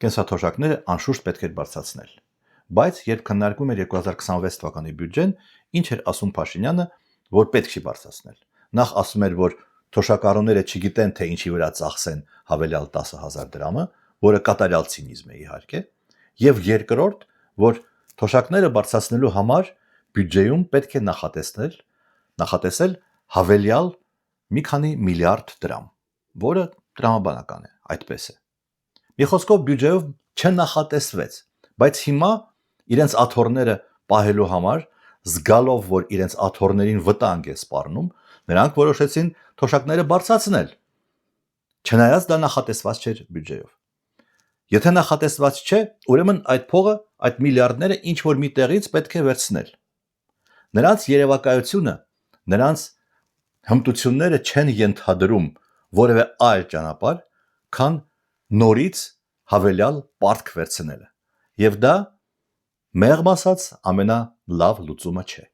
կենսաթոշակները անշուշտ պետք էր բարձրացնել։ Բայց երբ քննարկվում էր 2026 թվականի բյուջեն, ինչ էր ասում Փաշինյանը, որ պետք չի բարձրացնել։ Նախ ասում էր, որ թոշակառուները չգիտեն, թե ինչի վրա ծախսեն հավելյալ 10,000 դրամը, որը կատարյալ ցինիզմ է իհարկե, եւ երկրորդ, որ թոշակները բարձրացնելու համար բյուջեում պետք է նախատեսել հավելյալ մի քանի միլիարդ դրամ, որը տրամաբանական է, այդպես է։ Մի խոսքով բյուջեով չնախատեսվեց, բայց հիմա իրենց աթոռները պահելու համար, զգալով, որ իրենց աթոռներին վտանգ է սպառնում, նրանք որոշեցին թոշակները բարձրացնել, չնայած դա նախատեսված չէր բյուջեով։ Եթե նախատեսված չէ, ուրեմն այդ փողը, այդ միլիարդները ինչ որ մի տեղից պետք է վերցնել։ Նրանց երևակայությունը, նրանց հմտությունները չեն ենթադրում որևէ այլ ճանապարհ, քան նորից հավելյալ պարտք վերցնելը։ Եվ դա մեղմ ասած ամենալավ լուծումը չէ։